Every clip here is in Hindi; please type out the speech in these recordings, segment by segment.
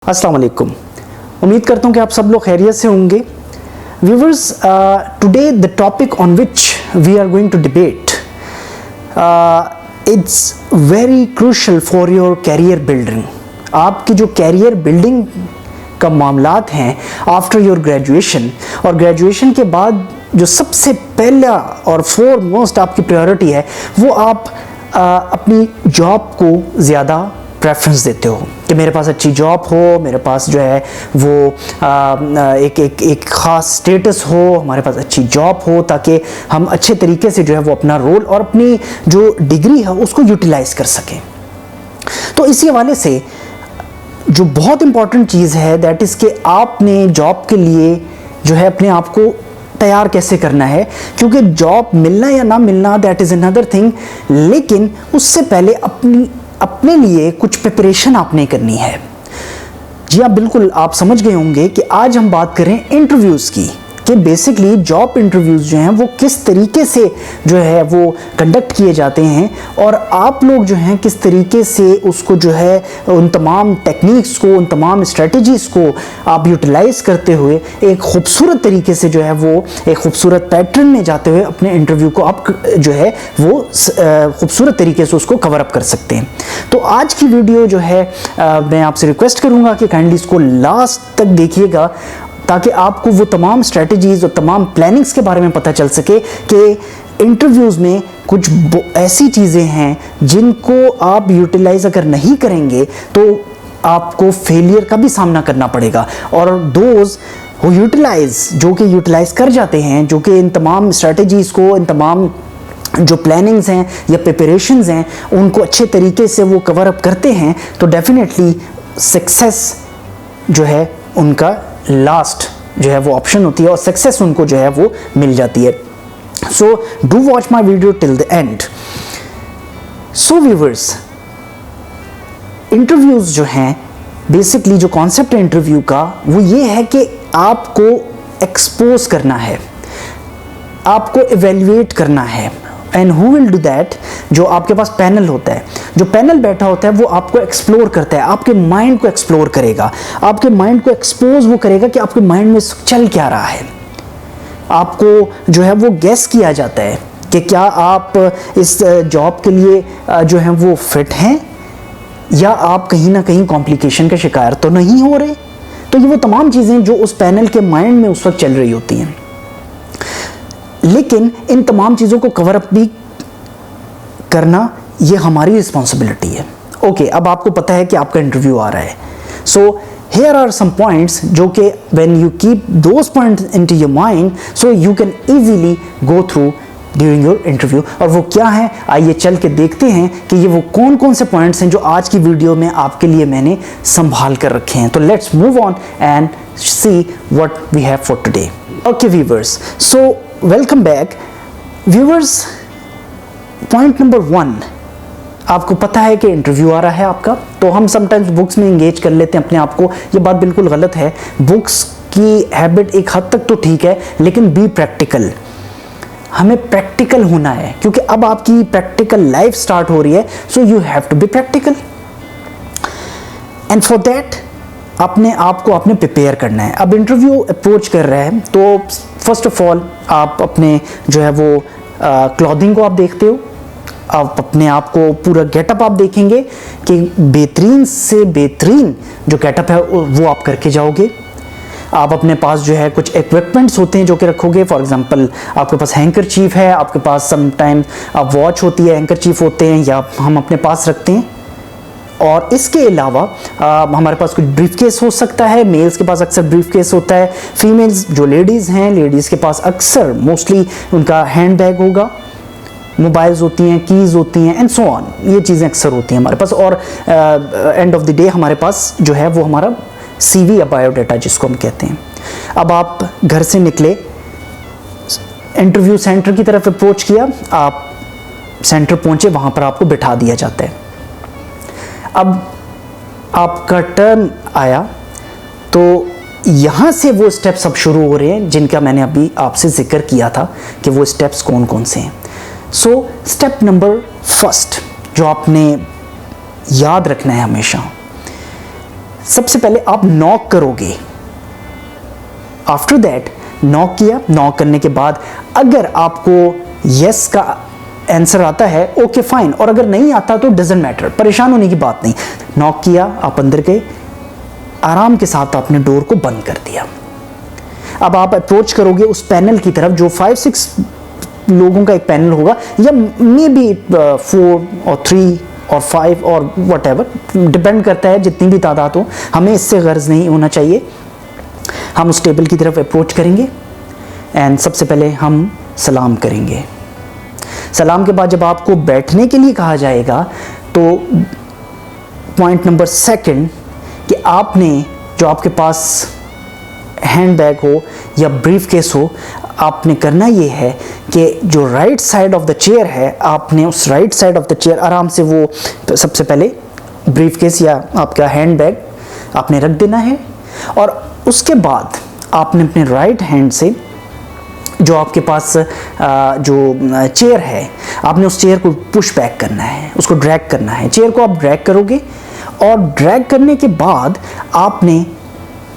अस्सलाम वालेकुम। उम्मीद करता हूँ कि आप सब लोग खैरियत से होंगे। Viewers, today the topic on which we are going to debate it's very crucial for your career building. आपकी जो कैरियर बिल्डिंग का मामलात हैं आफ्टर योर ग्रेजुएशन, और ग्रेजुएशन के बाद जो सबसे पहला और फोरमोस्ट आपकी प्रायोरिटी है वो आप अपनी जॉब को ज़्यादा प्रेफरेंस देते हो कि मेरे पास अच्छी जॉब हो, मेरे पास जो है वो एक ख़ास स्टेटस हो, हमारे पास अच्छी जॉब हो ताकि हम अच्छे तरीके से जो है वो अपना रोल और अपनी जो डिग्री है उसको यूटिलाइज़ कर सकें। तो इसी हवाले से जो बहुत इम्पॉर्टेंट चीज़ है दैट इज़ कि आपने जॉब के लिए जो है अपने आप को तैयार कैसे करना है, क्योंकि जॉब मिलना या ना मिलना दैट इज़ अनदर थिंग, लेकिन उससे पहले अपने लिए कुछ प्रिपरेशन आपने करनी है। जी हाँ, बिल्कुल आप समझ गए होंगे कि आज हम बात करें इंटरव्यूज़ की, कि बेसिकली जॉब इंटरव्यूज़ जो हैं वो किस तरीके से जो है वो कंडक्ट किए जाते हैं और आप लोग जो हैं किस तरीके से उसको जो है उन तमाम टेक्निक्स को, उन तमाम स्ट्रेटजीज़ को आप यूटिलाइज़ करते हुए एक खूबसूरत तरीके से जो है वो एक खूबसूरत पैटर्न में जाते हुए अपने इंटरव्यू को आप जो है वो खूबसूरत तरीके से उसको कवर अप कर सकते हैं। तो आज की वीडियो जो है मैं आपसे रिक्वेस्ट करूँगा कि काइंडली इसको लास्ट तक देखिएगा ताकि आपको वो तमाम स्ट्रेटजीज़ और तमाम प्लानिंग्स के बारे में पता चल सके कि इंटरव्यूज़ में कुछ ऐसी चीज़ें हैं जिनको आप यूटिलाइज़ अगर नहीं करेंगे तो आपको फेलियर का भी सामना करना पड़ेगा। और दोज वो जो कि यूटिलाइज़ कर जाते हैं, जो कि इन तमाम स्ट्रेटजीज़ को, इन तमाम जो प्लानिंग्स हैं या प्रिपरेशंस हैं उनको अच्छे तरीके से वो कवर अप करते हैं, तो डेफिनेटली सक्सेस जो है उनका लास्ट जो है वो ऑप्शन होती है और सक्सेस उनको जो है वो मिल जाती है। So do watch my video till the end. So viewers, interviews जो हैं बेसिकली जो कॉन्सेप्ट है इंटरव्यू का वो ये है कि आपको एक्सपोज करना है, आपको इवेल्युएट करना है। And who will do that? जो आपके पास पैनल होता है, जो पैनल बैठा होता है वो आपको एक्सप्लोर करता है, आपके माइंड को एक्सप्लोर करेगा, आपके माइंड को एक्सपोज वो करेगा कि आपके माइंड में चल क्या रहा है। आपको जो है वो गेस किया जाता है कि क्या आप इस जॉब के लिए जो है वो फिट हैं या आप कहीं ना कहीं कॉम्प्लिकेशन का शिकार तो नहीं हो रहे। तो ये वो तमाम चीज़ें जो उस पैनल के माइंड में उस वक्त चल रही होती हैं, लेकिन इन तमाम चीज़ों को कवर अप भी करना ये हमारी रिस्पॉन्सिबिलिटी है। ओके, अब आपको पता है कि आपका इंटरव्यू आ रहा है। So here are some points जो कि when you keep those points into your mind so you can easily go through during your interview. और वो क्या है, आइए चल के देखते हैं कि ये वो कौन कौन से पॉइंट्स हैं जो आज की वीडियो में आपके लिए मैंने संभाल कर रखे हैं। तो let's move on and see what we have for today. Okay viewers, so welcome back viewers. Point number 1, आपको पता है कि इंटरव्यू आ रहा है आपका, तो हम समटाइम्स बुक्स में इंगेज कर लेते हैं अपने आप को। ये बात बिल्कुल गलत है। बुक्स की हैबिट एक हद तक तो ठीक है, लेकिन बी प्रैक्टिकल। हमें प्रैक्टिकल होना है क्योंकि अब आपकी प्रैक्टिकल लाइफ स्टार्ट हो रही है। So you have to be practical and for that अपने आप को आपने प्रिपेयर करना है। अब इंटरव्यू अप्रोच कर रहे हैं तो फर्स्ट ऑफ ऑल आप अपने जो है वो क्लॉथिंग को आप देखते हो, आप अपने आप को पूरा गेटअप आप देखेंगे कि बेहतरीन से बेहतरीन जो गेटअप है वो आप करके जाओगे। आप अपने पास जो है कुछ इक्विपमेंट्स होते हैं जो कि रखोगे। फॉर एग्जांपल आपके पास हैंकरचीफ है, आपके पास समटाइम वॉच होती है, हैंकरचीफ होते हैं या हम अपने पास रखते हैं। और इसके अलावा हमारे पास कुछ ब्रीफकेस हो सकता है। मेल्स के पास अक्सर ब्रीफकेस होता है, फीमेल्स जो लेडीज़ हैं लेडीज़ के पास अक्सर मोस्टली उनका हैंड बैग होगा, मोबाइल्स होती हैं, कीज़ होती हैं एंड सो ऑन। ये चीज़ें अक्सर होती हैं हमारे पास। और एंड ऑफ द डे हमारे पास जो है वो हमारा CV या बायोडाटा जिसको हम कहते हैं। अब आप घर से निकले, इंटरव्यू सेंटर की तरफ अप्रोच किया, आप सेंटर पहुंचे, वहाँ पर आपको बिठा दिया जाता है। अब आपका टर्न आया तो यहाँ से वो स्टेप्स अब शुरू हो रहे हैं जिनका मैंने अभी आपसे जिक्र किया था कि वो स्टेप्स कौन कौन से हैं। सो स्टेप नंबर 1 जो आपने याद रखना है हमेशा, सबसे पहले आप नॉक करोगे। आफ्टर दैट नॉक किया, नॉक करने के बाद अगर आपको यस का आंसर आता है ओके फाइन, और अगर नहीं आता तो डजंट मैटर, परेशान होने की बात नहीं। नॉक किया, आप अंदर गए, आराम के साथ आपने डोर को बंद कर दिया। अब आप अप्रोच करोगे उस पैनल की तरफ जो 5-6 लोगों का एक पैनल होगा, या मे बी 4 और 3 और 5 और वट एवर, डिपेंड करता है जितनी भी तादाद हो, हमें इससे गर्ज नहीं होना चाहिए। हम उस टेबल की तरफ अप्रोच करेंगे एंड सबसे पहले हम सलाम करेंगे। सलाम के बाद जब आपको बैठने के लिए कहा जाएगा तो पॉइंट नंबर 2 कि आपने जो आपके पास हैंड बैग हो या ब्रीफ केस हो, आपने करना ये है कि जो right side of the chair है, आपने उस right side of the chair आराम से वो सबसे पहले ब्रीफ केस या आपका हैंड बैग आपने रख देना है, और उसके बाद आपने अपने राइट हैंड से जो आपके पास जो चेयर है, आपने उस चेयर को पुश बैक करना है, उसको ड्रैग करना है। चेयर को आप ड्रैग करोगे, और ड्रैग करने के बाद आपने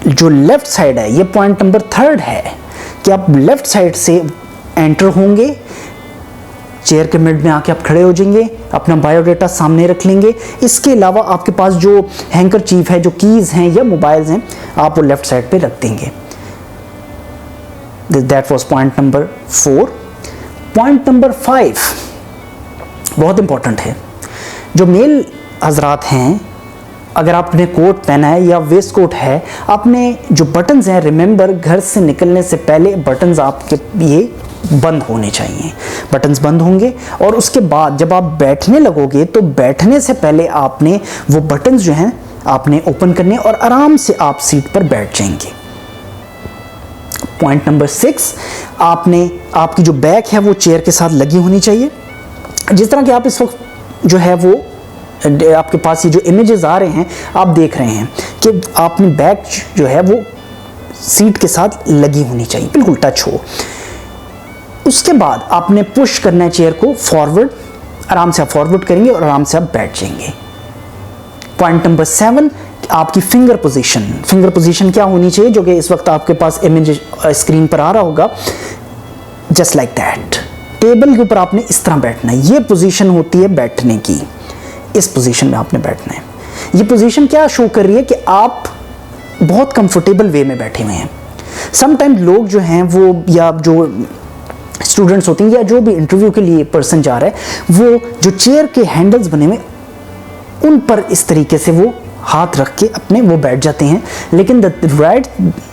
जो लेफ्ट साइड है, ये पॉइंट नंबर 3 है कि आप लेफ्ट साइड से एंटर होंगे, चेयर के मिड में आके आप खड़े हो जाएंगे, अपना बायोडाटा सामने रख लेंगे। इसके अलावा आपके पास जो हैंकरचीफ है, जो कीज़ हैं या मोबाइल्स हैं, आप वो लेफ्ट साइड पे रख देंगे। That was point number 4। Point number 5 बहुत इंपॉर्टेंट है। जो मेल हजरात हैं, अगर आपने कोट पहना है या वेस्ट कोट है, आपने जो बटन्स हैं, रिमेंबर घर से निकलने से पहले बटन्स आपके ये बंद होने चाहिए। बटन्स बंद होंगे, और उसके बाद जब आप बैठने लगोगे तो बैठने से पहले आपने वो बटन्स जो हैं आपने ओपन करने, और आराम से आप सीट पर बैठ जाएंगे। पॉइंट नंबर 6, आपने आपकी जो बैग है वो चेयर के साथ लगी होनी चाहिए। जिस तरह कि आप इस वक्त जो है वो आपके पास ये जो इमेजेस आ रहे हैं, आप देख रहे हैं कि आपने बैग जो है वो सीट के साथ लगी होनी चाहिए, बिल्कुल टच हो। उसके बाद आपने पुश करना है चेयर को फॉरवर्ड, आराम से आप फॉरवर्ड करेंगे और आराम से आप बैठ जाएंगे। पॉइंट नंबर 7, आपकी फिंगर पोजीशन। फिंगर पोजीशन क्या होनी चाहिए, जो कि इस वक्त आपके पास इमेज स्क्रीन पर आ रहा होगा, जस्ट लाइक दैट। टेबल के ऊपर आपने इस तरह बैठना है। ये पोजीशन होती है बैठने की, इस पोजीशन में आपने बैठना है। ये पोजीशन क्या शो कर रही है कि आप बहुत कंफर्टेबल वे में बैठे हुए हैं। समटाइम लोग जो हैं वो, या जो स्टूडेंट्स होते हैं या जो भी इंटरव्यू के लिए पर्सन जा रहा है, वो जो चेयर के हैंडल्स बने हुए उन पर इस तरीके से वो हाथ रख के अपने वो बैठ जाते हैं। लेकिन द राइट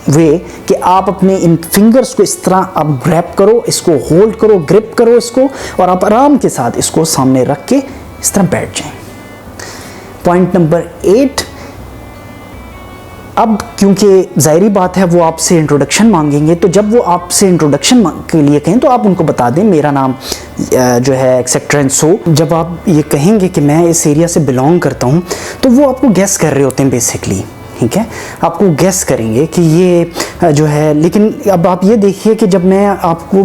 वे कि आप अपने इन फिंगर्स को इस तरह आप ग्रैब करो, इसको होल्ड करो, ग्रिप करो इसको, और आप आराम के साथ इसको सामने रख के इस तरह बैठ जाएं। पॉइंट नंबर 8, अब क्योंकि ज़ाहिरी बात है वो आपसे इंट्रोडक्शन मांगेंगे, तो जब वो आपसे इंट्रोडक्शन के लिए कहें तो आप उनको बता दें मेरा नाम जो है एक्सेट्रा एंड सो। जब आप ये कहेंगे कि मैं इस एरिया से बिलोंग करता हूँ, तो वो आपको गेस कर रहे होते हैं बेसिकली, ठीक है, आपको गेस करेंगे कि ये जो है। लेकिन अब आप ये देखिए कि जब मैं आपको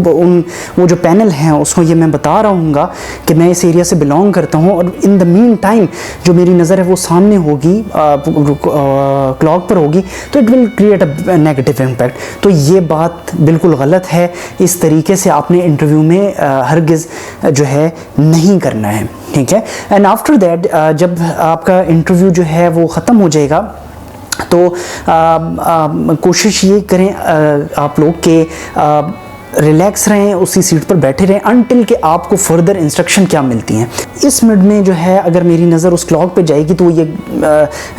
वो जो पैनल हैं उसको ये मैं बता रहा हूँगा कि मैं इस एरिया से बिलोंग करता हूँ, और इन द मीन टाइम जो मेरी नज़र है वो सामने होगी, क्लॉक पर होगी, तो it will create a negative impact. तो ये बात बिल्कुल गलत है। इस तरीके से आपने इंटरव्यू में हरगिज़ जो है नहीं करना है, ठीक है। एंड आफ्टर दैट जब आपका इंटरव्यू जो है वो ख़त्म हो जाएगा, तो कोशिश ये करें आप लोग के रिलैक्स रहें, उसी सीट पर बैठे रहें अनटिल कि आपको फर्दर इंस्ट्रक्शन क्या मिलती हैं। इस मिनट में जो है अगर मेरी नज़र उस क्लॉक पे जाएगी तो ये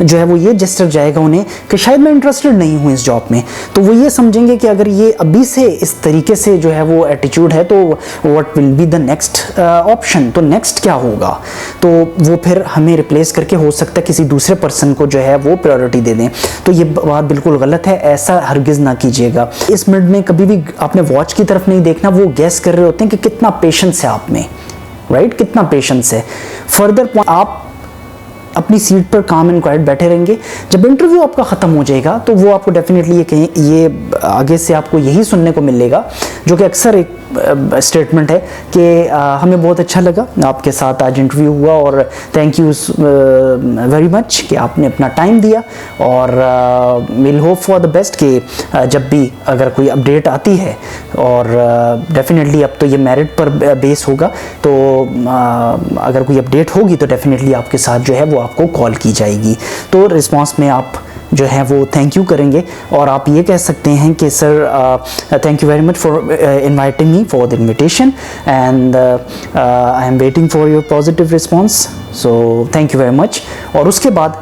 जो है वो ये जेस्चर जाएगा उन्हें कि शायद मैं इंटरेस्टेड नहीं हूँ इस जॉब में। तो वो ये समझेंगे कि अगर ये अभी से इस तरीके से जो है वो एटीट्यूड है, तो what will be the next option, तो नेक्स्ट क्या होगा। तो वो फिर हमें रिप्लेस करके हो सकता है किसी दूसरे पर्सन को जो है वो प्रायोरिटी दे दें। तो ये बात बिल्कुल गलत है, ऐसा हरगिज़ ना कीजिएगा। इस मिनट में कभी भी आपने वॉच की तरफ नहीं देखना, वो गेस कर रहे होते हैं कि कितना पेशेंस है आप में, राइट, कितना पेशेंस है। फर्दर आप अपनी सीट पर काम एंड क्वाइट बैठे रहेंगे। जब इंटरव्यू आपका ख़त्म हो जाएगा तो वो आपको डेफिनेटली ये आगे से आपको यही सुनने को मिलेगा, जो कि अक्सर एक स्टेटमेंट है कि हमें बहुत अच्छा लगा आपके साथ आज इंटरव्यू हुआ और थैंक यू वेरी मच कि आपने अपना टाइम दिया, और will hope for the best कि जब भी अगर कोई अपडेट आती है, और डेफिनेटली अब तो ये मेरिट पर बेस होगा, तो अगर कोई अपडेट होगी तो डेफिनेटली आपके साथ जो है वो आपको कॉल की जाएगी। तो रिस्पॉन्स में आप जो है वो थैंक यू करेंगे और आप ये कह सकते हैं कि sir thank you very much for inviting me for the invitation and I am waiting for your positive response, so thank you very much. और उसके बाद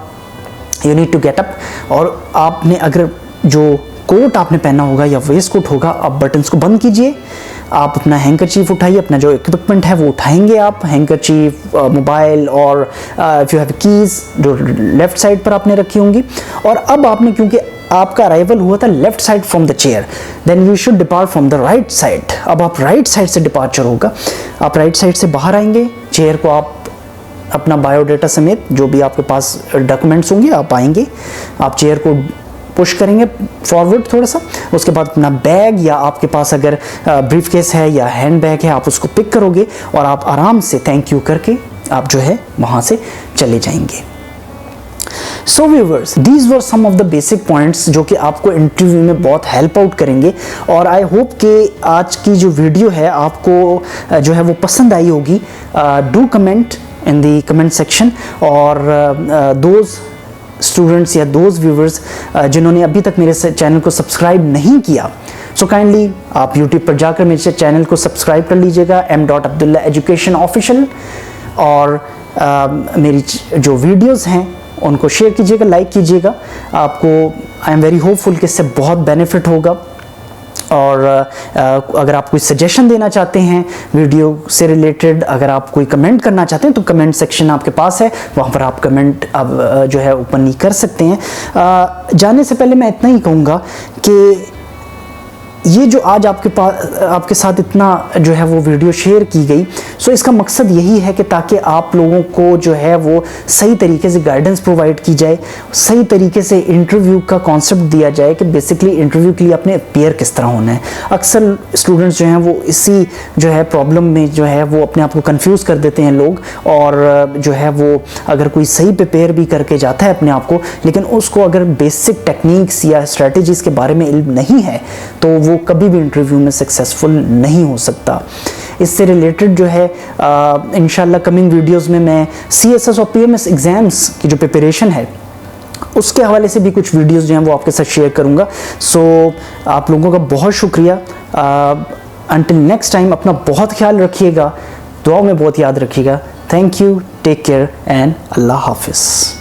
you need to get up, और आपने अगर जो कोट आपने पहना होगा या वेस्ट कोट होगा, आप बटन्स को बंद कीजिए, आप अपना हैंकरचीफ उठाइए, अपना जो इक्विपमेंट है वो उठाएंगे आप, हैंकरचीफ, मोबाइल और इफ़ यू हैव कीज़ जो लेफ्ट साइड पर आपने रखी होंगी। और अब आपने, क्योंकि आपका अराइवल हुआ था left side from the chair, then you should depart from the right side. अब आप राइट साइड से डिपार्चर होगा, आप राइट साइड से बाहर आएंगे, चेयर को आप अपना बायोडाटा समेत जो भी आपके पास डॉक्यूमेंट्स होंगे आप आएंगे, आप चेयर को पुश करेंगे फॉरवर्ड थोड़ा सा, उसके बाद अपना बैग या आपके पास अगर ब्रीफ केस है या हैंड बैग है आप उसको पिक करोगे और आप आराम से थैंक यू करके आप जो है वहाँ से चले जाएंगे। So viewers, these were some of the basic points जो कि आपको इंटरव्यू में बहुत हेल्प आउट करेंगे, और आई होप कि आज की जो वीडियो है आपको जो है वो पसंद आई होगी। Do comment in the comment section, और दोज स्टूडेंट्स या दोज व्यूवर्स जिन्होंने अभी तक मेरे चैनल को सब्सक्राइब नहीं किया, सो काइंडली आप YouTube पर जाकर मेरे चैनल को सब्सक्राइब कर लीजिएगा, m.abdullah education official, और मेरी जो वीडियोस हैं उनको शेयर कीजिएगा, लाइक कीजिएगा। आपको आई एम वेरी होपफुल कि इससे बहुत बेनिफिट होगा। और अगर आप कोई सजेशन देना चाहते हैं वीडियो से रिलेटेड, अगर आप कोई कमेंट करना चाहते हैं तो कमेंट सेक्शन आपके पास है, वहाँ पर आप कमेंट जो है ओपनली कर सकते हैं। जाने से पहले मैं इतना ही कहूँगा कि ये जो आज आपके साथ इतना जो है वो वीडियो शेयर की गई, सो इसका मकसद यही है कि ताकि आप लोगों को जो है वो सही तरीके से गाइडेंस प्रोवाइड की जाए, सही तरीके से इंटरव्यू का कॉन्सेप्ट दिया जाए कि बेसिकली इंटरव्यू के लिए अपने अपेयर किस तरह होना है। अक्सर स्टूडेंट्स जो हैं वो इसी जो है प्रॉब्लम में जो है वो अपने आप को कंफ्यूज कर देते हैं लोग, और जो है वो अगर कोई सही प्रिपेयर भी करके जाता है अपने आप को, लेकिन उसको अगर बेसिक टेक्निक्स या स्ट्रेटजीज़ के बारे में इल्म नहीं है तो वो कभी भी इंटरव्यू में सक्सेसफुल नहीं हो सकता। इससे रिलेटेड जो है इंशाल्लाह कमिंग वीडियोस में मैं CSS और PMS एग्ज़ाम्स की जो प्रिपरेशन है उसके हवाले से भी कुछ वीडियोस जो हैं वो आपके साथ शेयर करूंगा। सो आप लोगों का बहुत शुक्रिया। अंटिल नेक्स्ट टाइम अपना बहुत ख्याल रखिएगा, दुआ में बहुत याद रखिएगा। Thank you, take care and अल्लाह हाफिज़।